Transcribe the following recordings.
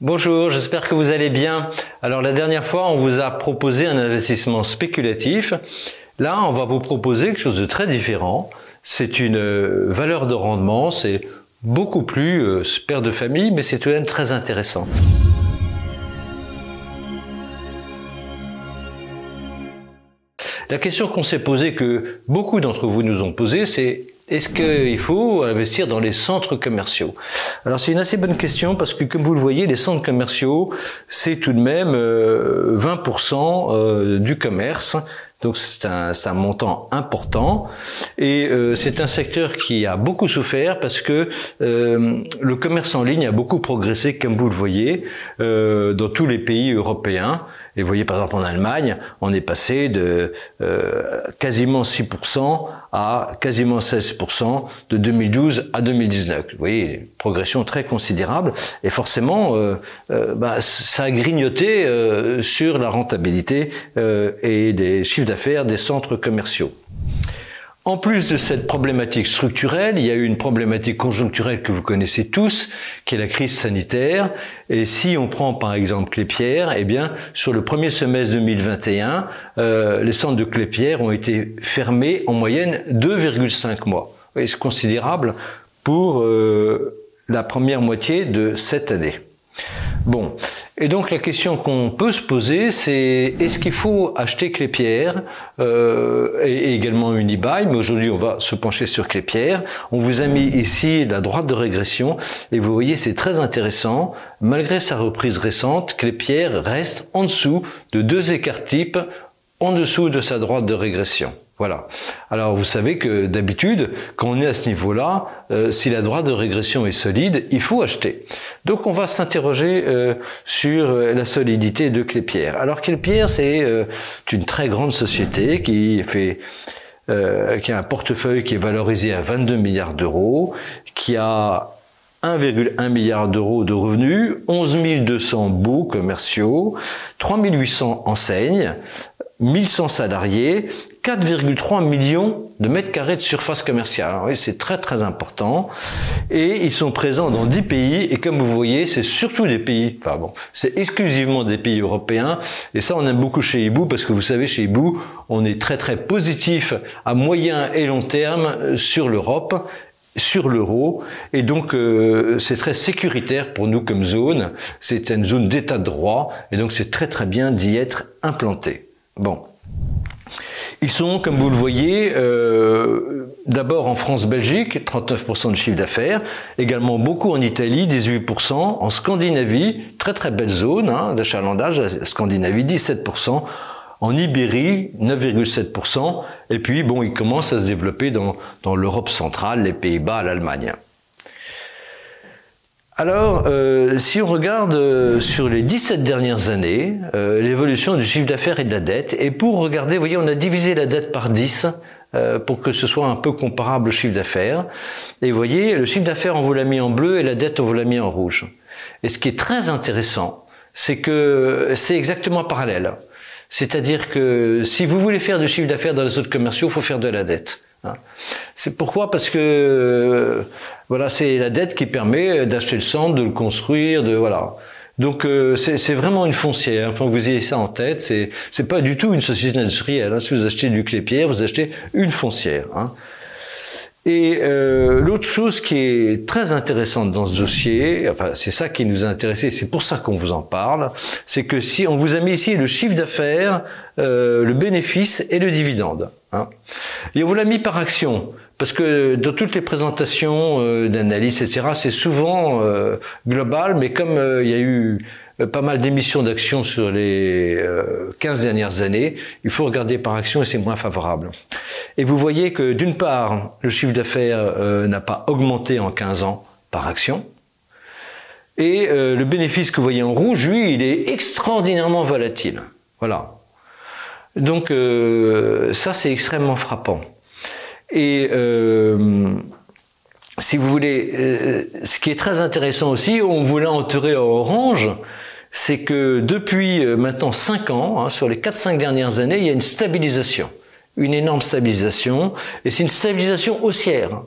Bonjour, j'espère que vous allez bien. Alors la dernière fois, on vous a proposé un investissement spéculatif. Là, on va vous proposer quelque chose de très différent. C'est une valeur de rendement, c'est beaucoup plus père de famille, mais c'est tout de même très intéressant. La question qu'on s'est posée, que beaucoup d'entre vous nous ont posée, c'est est-ce qu'il faut investir dans les centres commerciaux? Alors c'est une assez bonne question parce que comme vous le voyez, les centres commerciaux, c'est tout de même 20% du commerce. Donc c'est un montant important et c'est un secteur qui a beaucoup souffert parce que le commerce en ligne a beaucoup progressé, comme vous le voyez, dans tous les pays européens. Et vous voyez par exemple en Allemagne, on est passé de quasiment 6% à quasiment 16% de 2012 à 2019. Vous voyez, une progression très considérable et forcément ça a grignoté sur la rentabilité et les chiffres d'affaires des centres commerciaux. En plus de cette problématique structurelle, il y a eu une problématique conjoncturelle que vous connaissez tous, qui est la crise sanitaire. Et si on prend par exemple Klépierre, eh bien, sur le premier semestre 2021, les centres de Klépierre ont été fermés en moyenne 2,5 mois. C'est considérable pour la première moitié de cette année. Bon, et donc la question qu'on peut se poser, c'est est-ce qu'il faut acheter Klépierre et également Unibail, mais aujourd'hui on va se pencher sur Klépierre. On vous a mis ici la droite de régression et vous voyez c'est très intéressant. Malgré sa reprise récente, Klépierre reste en dessous de deux écarts types, en dessous de sa droite de régression. Voilà. Alors vous savez que d'habitude, quand on est à ce niveau-là, si la droite de régression est solide, il faut acheter. Donc on va s'interroger sur la solidité de Klépierre. Alors Klépierre, c'est une très grande société qui a un portefeuille qui est valorisé à 22 milliards d'euros, qui a 1,1 milliard d'euros de revenus, 11 200 baux commerciaux, 3 800 enseignes, 1100 salariés, 4,3 millions de mètres carrés de surface commerciale. Alors oui, c'est très très important. Et ils sont présents dans 10 pays. Et comme vous voyez, c'est surtout des pays, c'est exclusivement des pays européens. Et ça, on aime beaucoup chez Ibou parce que vous savez, chez Ibou, on est très très positif à moyen et long terme sur l'Europe, sur l'euro, et donc c'est très sécuritaire pour nous comme zone. C'est une zone d'état de droit, et donc c'est très très bien d'y être implanté. Bon. Ils sont, comme vous le voyez, d'abord en France-Belgique, 39% de chiffre d'affaires, également beaucoup en Italie, 18%, en Scandinavie, très très belle zone d'achalandage, Scandinavie, 17%, en Ibérie, 9,7%, et puis bon, ils commencent à se développer dans l'Europe centrale, les Pays-Bas, l'Allemagne. Alors, si on regarde sur les 17 dernières années, l'évolution du chiffre d'affaires et de la dette, et pour regarder, vous voyez, on a divisé la dette par 10 pour que ce soit un peu comparable au chiffre d'affaires. Et vous voyez, le chiffre d'affaires, on vous l'a mis en bleu et la dette, on vous l'a mis en rouge. Et ce qui est très intéressant, c'est que c'est exactement parallèle. C'est-à-dire que si vous voulez faire du chiffre d'affaires dans les autres commerciaux, il faut faire de la dette. C'est pourquoi? Parce que voilà, c'est la dette qui permet d'acheter le centre, de le construire, voilà. Donc c'est vraiment une foncière. Enfin, vous ayez ça en tête. C'est pas du tout une société industrielle. Si vous achetez du Klépierre, vous achetez une foncière. Et l'autre chose qui est très intéressante dans ce dossier, enfin c'est ça qui nous a intéressé, c'est pour ça qu'on vous en parle, c'est que si on vous a mis ici le chiffre d'affaires, le bénéfice et le dividende. Et on vous l'a mis par action, parce que dans toutes les présentations d'analyse, etc., c'est souvent global, mais comme il y a eu pas mal d'émissions d'actions sur les 15 dernières années, il faut regarder par action et c'est moins favorable. Et vous voyez que d'une part, le chiffre d'affaires n'a pas augmenté en 15 ans par action, et le bénéfice que vous voyez en rouge, lui, il est extraordinairement volatile. Voilà. Donc ça, c'est extrêmement frappant. Et si vous voulez, ce qui est très intéressant aussi, on vous l'a entouré en orange, c'est que depuis maintenant 5 ans, sur les 4-5 dernières années, il y a une stabilisation, une énorme stabilisation, et c'est une stabilisation haussière.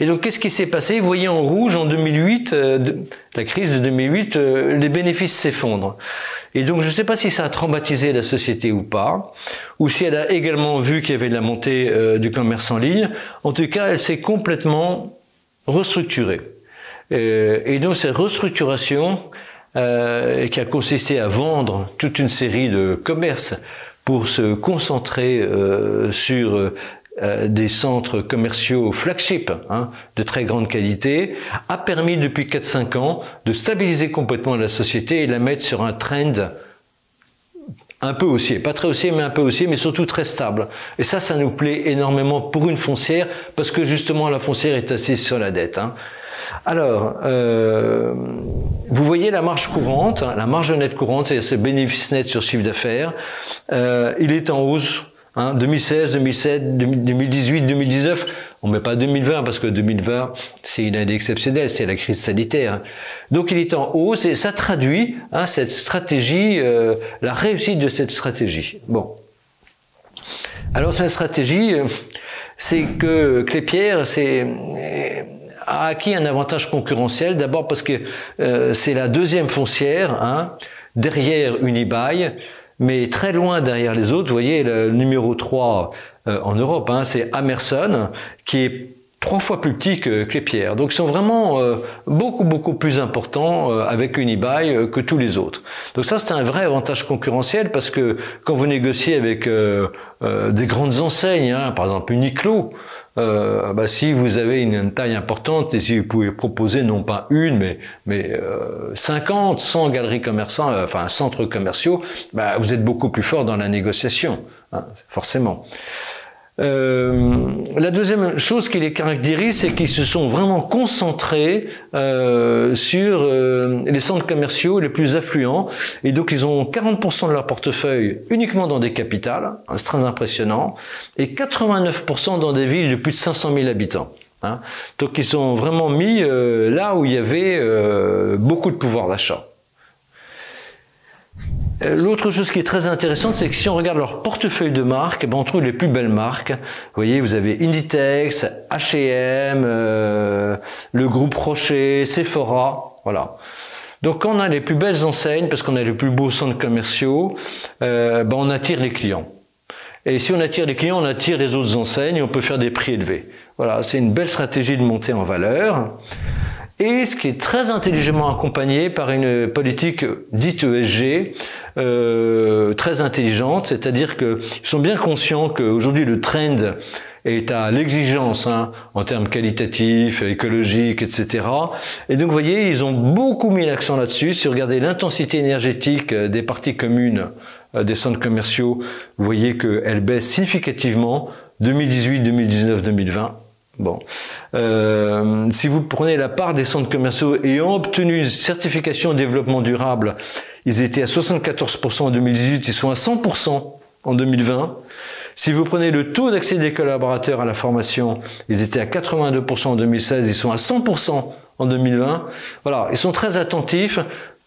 Et donc, qu'est-ce qui s'est passé? Vous voyez en rouge, en 2008, la crise de 2008, les bénéfices s'effondrent. Et donc, je ne sais pas si ça a traumatisé la société ou pas, ou si elle a également vu qu'il y avait la montée du commerce en ligne. En tout cas, elle s'est complètement restructurée. Et donc, cette restructuration qui a consisté à vendre toute une série de commerces pour se concentrer sur des centres commerciaux flagship, de très grande qualité, a permis depuis 4-5 ans de stabiliser complètement la société et la mettre sur un trend un peu haussier, pas très haussier, mais un peu haussier, mais surtout très stable. Et ça nous plaît énormément pour une foncière, parce que justement la foncière est assise sur la dette. Alors, vous voyez la marge courante, la marge nette courante, c'est ce bénéfice net sur chiffre d'affaires, il est en hausse. 2016, 2017, 2018, 2019, on met pas 2020 parce que 2020 c'est une année exceptionnelle, c'est la crise sanitaire. Donc il est en hausse et ça traduit cette stratégie, la réussite de cette stratégie. Bon, alors cette stratégie, c'est que Klépierre a acquis un avantage concurrentiel. D'abord parce que c'est la deuxième foncière derrière Unibail. Mais très loin derrière les autres, vous voyez, le numéro 3 en Europe, c'est Amerson, qui est 3 fois plus petit que Klépierre. Donc ils sont vraiment beaucoup plus importants avec Unibail que tous les autres. Donc ça, c'est un vrai avantage concurrentiel parce que quand vous négociez avec des grandes enseignes, par exemple Uniqlo, si vous avez une taille importante et si vous pouvez proposer non pas une mais 50, 100 galeries commerçantes, centres commerciaux, vous êtes beaucoup plus fort dans la négociation, forcément. La deuxième chose qui les caractérise, c'est qu'ils se sont vraiment concentrés sur les centres commerciaux les plus affluents, et donc ils ont 40% de leur portefeuille uniquement dans des capitales, c'est très impressionnant, et 89% dans des villes de plus de 500 000 habitants. Donc ils sont vraiment mis là où il y avait beaucoup de pouvoir d'achat. L'autre chose qui est très intéressante, c'est que si on regarde leur portefeuille de marques, on trouve les plus belles marques. Vous voyez, vous avez Inditex, H&M, le groupe Rocher, Sephora, voilà. Donc quand on a les plus belles enseignes, parce qu'on a les plus beaux centres commerciaux, on attire les clients. Et si on attire les clients, on attire les autres enseignes et on peut faire des prix élevés. Voilà, c'est une belle stratégie de montée en valeur. Et ce qui est très intelligemment accompagné par une politique dite ESG, très intelligente, c'est-à-dire qu'ils sont bien conscients qu'aujourd'hui le trend est à l'exigence en termes qualitatifs, écologiques, etc. Et donc vous voyez, ils ont beaucoup mis l'accent là-dessus. Si vous regardez l'intensité énergétique des parties communes des centres commerciaux, vous voyez qu'elle baisse significativement 2018, 2019, 2020. Bon, si vous prenez la part des centres commerciaux ayant obtenu une certification de développement durable, ils étaient à 74% en 2018, ils sont à 100% en 2020. Si vous prenez le taux d'accès des collaborateurs à la formation, ils étaient à 82% en 2016, ils sont à 100% en 2020. Voilà, ils sont très attentifs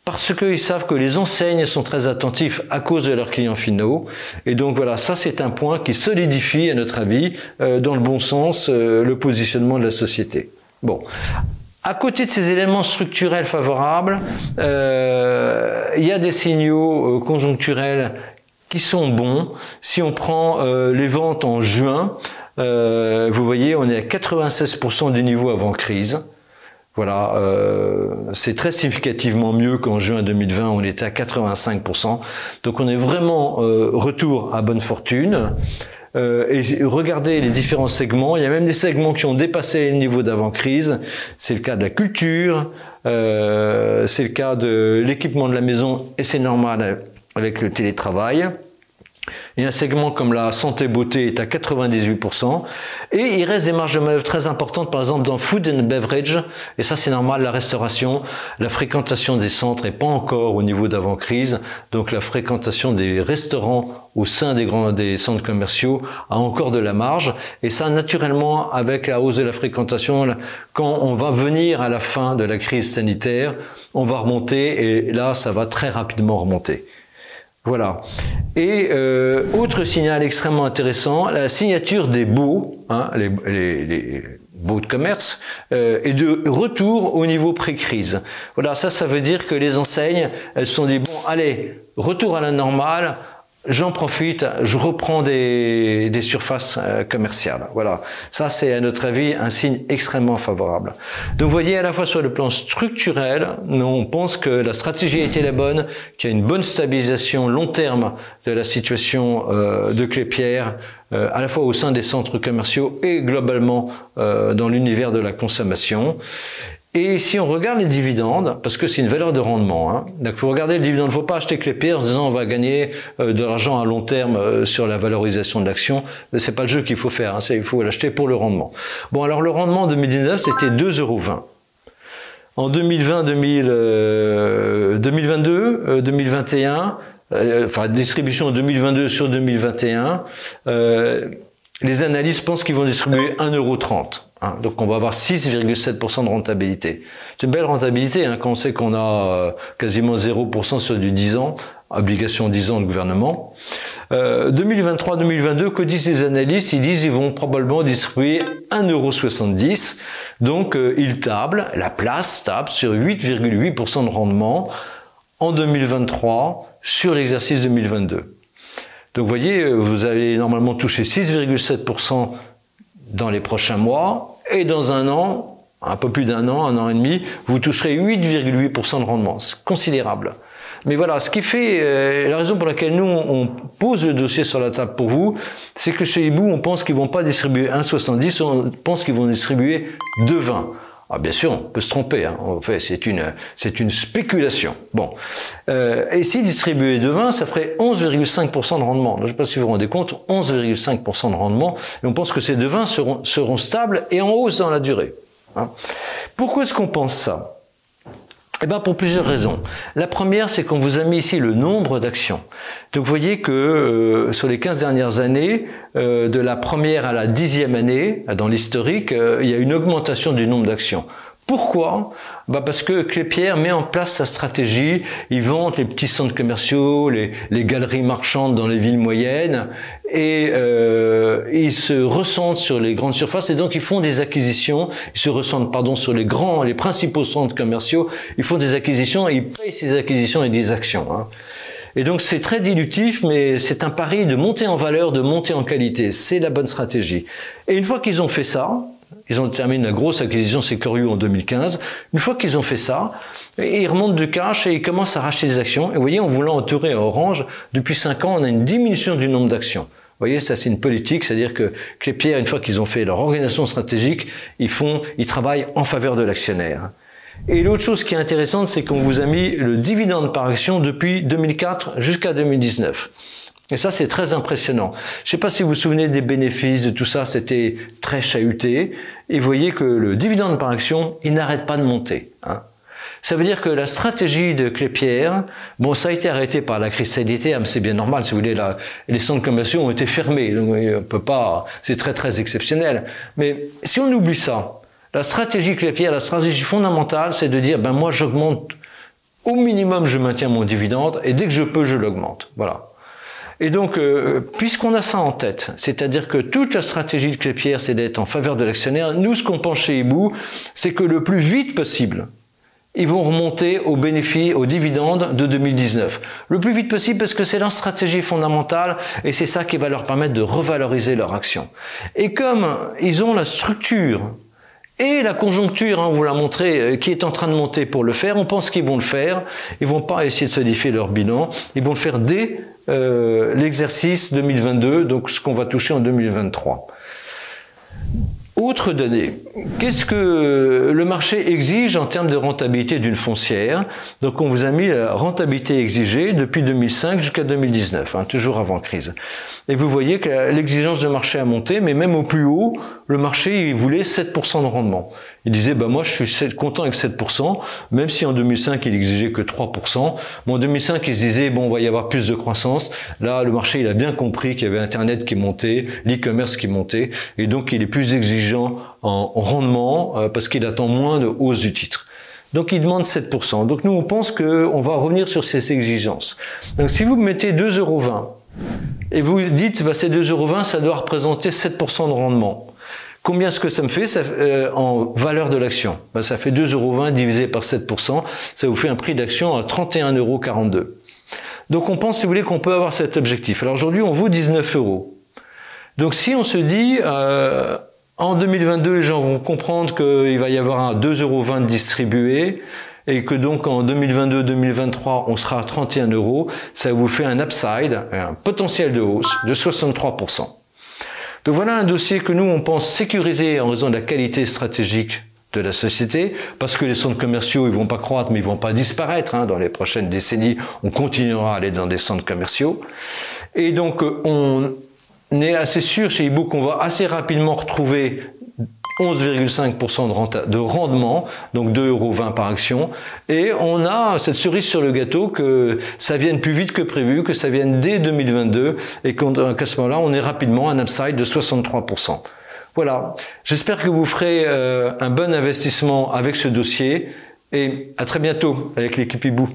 parce qu'ils savent que les enseignes sont très attentifs à cause de leurs clients finaux. Et donc voilà, ça c'est un point qui solidifie, à notre avis, dans le bon sens, le positionnement de la société. Bon. À côté de ces éléments structurels favorables, il y a des signaux conjoncturels qui sont bons. Si on prend les ventes en juin, vous voyez, on est à 96% du niveau avant crise. Voilà, c'est très significativement mieux qu'en juin 2020, on était à 85%. Donc on est vraiment retour à bonne fortune. Et regardez les différents segments, il y a même des segments qui ont dépassé le niveau d'avant-crise. C'est le cas de la culture, c'est le cas de l'équipement de la maison, et c'est normal avec le télétravail. Et un segment comme la santé-beauté est à 98%. Et il reste des marges de manœuvre très importantes, par exemple dans food and beverage. Et ça, c'est normal, la restauration. La fréquentation des centres n'est pas encore au niveau d'avant-crise. Donc la fréquentation des restaurants au sein des centres commerciaux a encore de la marge. Et ça, naturellement, avec la hausse de la fréquentation, quand on va venir à la fin de la crise sanitaire, on va remonter. Et là, ça va très rapidement remonter. Voilà. Et autre signal extrêmement intéressant, la signature des baux, beaucoup de commerces, et de retour au niveau pré-crise. Voilà, ça veut dire que les enseignes, elles se sont dit, bon, allez, retour à la normale, j'en profite, je reprends des surfaces commerciales. Voilà, ça c'est à notre avis un signe extrêmement favorable. Donc vous voyez, à la fois sur le plan structurel, nous on pense que la stratégie a été la bonne, qu'il y a une bonne stabilisation long terme de la situation de Klépierre, à la fois au sein des centres commerciaux et globalement dans l'univers de la consommation. Et si on regarde les dividendes, parce que c'est une valeur de rendement, hein, donc faut regarder le dividende, il ne faut pas acheter Klépierre en se disant on va gagner de l'argent à long terme sur la valorisation de l'action. C'est pas le jeu qu'il faut faire, hein, il faut l'acheter pour le rendement. Bon, alors le rendement en 2019 c'était 2,20 €. En 2022, 2021, enfin distribution en 2022 sur 2021, les analystes pensent qu'ils vont distribuer 1,30 €. Hein, donc on va avoir 6,7% de rentabilité. C'est une belle rentabilité hein, quand on sait qu'on a quasiment 0% sur du 10 ans, obligation 10 ans de gouvernement. 2023-2022, que disent les analystes? Ils disent qu'ils vont probablement distribuer 1,70 €. Donc ils tablent, la place table sur 8,8% de rendement en 2023 sur l'exercice 2022. Donc vous voyez, vous allez normalement toucher 6,7% dans les prochains mois, et dans un an, un peu plus d'un an et demi, vous toucherez 8,8% de rendement. C'est considérable. Mais voilà, ce qui fait, la raison pour laquelle nous, on pose le dossier sur la table pour vous, c'est que chez Hibou, on pense qu'ils vont pas distribuer 1,70, on pense qu'ils vont distribuer 2,20. Ah, bien sûr, on peut se tromper, hein. En fait, c'est une spéculation. Bon. Et si distribuer 2,20, ça ferait 11,5% de rendement. Je ne sais pas si vous vous rendez compte, 11,5% de rendement. Et on pense que ces 2,20 seront stables et en hausse dans la durée. Hein. Pourquoi est-ce qu'on pense ça? Eh bien, pour plusieurs raisons. La première, c'est qu'on vous a mis ici le nombre d'actions. Donc, vous voyez que sur les 15 dernières années, de la première à la 10e année, dans l'historique, il y a une augmentation du nombre d'actions. Pourquoi? Parce que Klépierre met en place sa stratégie, ils vendent les petits centres commerciaux, les galeries marchandes dans les villes moyennes, et ils se ressentent sur les grandes surfaces, et donc ils font des acquisitions, ils se ressentent sur les principaux centres commerciaux, ils font des acquisitions et ils payent ces acquisitions et des actions. Hein. Et donc c'est très dilutif, mais c'est un pari de monter en valeur, de monter en qualité, c'est la bonne stratégie. Et une fois qu'ils ont fait ça, ils ont terminé la grosse acquisition Securiu en 2015. Une fois qu'ils ont fait ça, ils remontent du cash et ils commencent à racheter des actions. Et vous voyez, en voulant entourer Orange, depuis 5 ans, on a une diminution du nombre d'actions. Vous voyez, ça c'est une politique, c'est-à-dire que Klépierre, une fois qu'ils ont fait leur organisation stratégique, ils travaillent en faveur de l'actionnaire. Et l'autre chose qui est intéressante, c'est qu'on vous a mis le dividende par action depuis 2004 jusqu'à 2019. Et ça, c'est très impressionnant. Je ne sais pas si vous vous souvenez des bénéfices de tout ça, c'était très chahuté. Et vous voyez que le dividende par action, il n'arrête pas de monter. Hein. Ça veut dire que la stratégie de Klépierre, bon, ça a été arrêté par la crise sanitaire, mais c'est bien normal, si vous voulez, les centres commerciaux ont été fermés. Donc, on peut pas, c'est très, très exceptionnel. Mais si on oublie ça, la stratégie Klépierre, la stratégie fondamentale, c'est de dire, moi, j'augmente, au minimum, je maintiens mon dividende, et dès que je peux, je l'augmente. Voilà. Et donc, puisqu'on a ça en tête, c'est-à-dire que toute la stratégie de Klépierre, c'est d'être en faveur de l'actionnaire, nous, ce qu'on pense chez Hibou, c'est que le plus vite possible, ils vont remonter aux bénéfices, aux dividendes de 2019. Le plus vite possible parce que c'est leur stratégie fondamentale et c'est ça qui va leur permettre de revaloriser leur action. Et comme ils ont la structure et la conjoncture, on vous l'a montré, qui est en train de monter pour le faire, on pense qu'ils vont le faire. Ils vont pas essayer de solidifier leur bilan, ils vont le faire dès l'exercice 2022, donc ce qu'on va toucher en 2023. Autre donnée, qu'est-ce que le marché exige en termes de rentabilité d'une foncière? Donc on vous a mis la rentabilité exigée depuis 2005 jusqu'à 2019, toujours avant crise. Et vous voyez que l'exigence de marché a monté, mais même au plus haut, le marché il voulait 7% de rendement. Il disait, moi je suis content avec 7%, même si en 2005 il exigeait que 3%. En 2005 il se disait, on va y avoir plus de croissance. Là, le marché il a bien compris qu'il y avait Internet qui montait, l'e-commerce qui montait, et donc il est plus exigeant en rendement parce qu'il attend moins de hausse du titre. Donc il demande 7%. Donc nous on pense qu'on va revenir sur ces exigences. Donc si vous mettez 2,20 € et vous dites, ces 2,20 € ça doit représenter 7% de rendement. Combien est-ce que ça me fait en valeur de l'action? Ça fait 2,20 € divisé par 7%, ça vous fait un prix d'action à 31,42 €. Donc on pense, si vous voulez, qu'on peut avoir cet objectif. Alors aujourd'hui, on vaut 19 €. Donc si on se dit, en 2022, les gens vont comprendre qu'il va y avoir un 2,20 € distribué, et que donc en 2022-2023, on sera à 31 €, ça vous fait un upside, un potentiel de hausse de 63%. Donc voilà un dossier que nous, on pense sécuriser en raison de la qualité stratégique de la société, parce que les centres commerciaux, ils vont pas croître, mais ils vont pas disparaître. Dans les prochaines décennies, on continuera à aller dans des centres commerciaux. Et donc, on est assez sûr chez eBook qu'on va assez rapidement retrouver 11,5% de rendement, donc 2,20 € par action. Et on a cette cerise sur le gâteau que ça vienne plus vite que prévu, que ça vienne dès 2022 et qu'à ce moment-là, on ait rapidement un upside de 63%. Voilà. J'espère que vous ferez un bon investissement avec ce dossier et à très bientôt avec l'équipe eBook.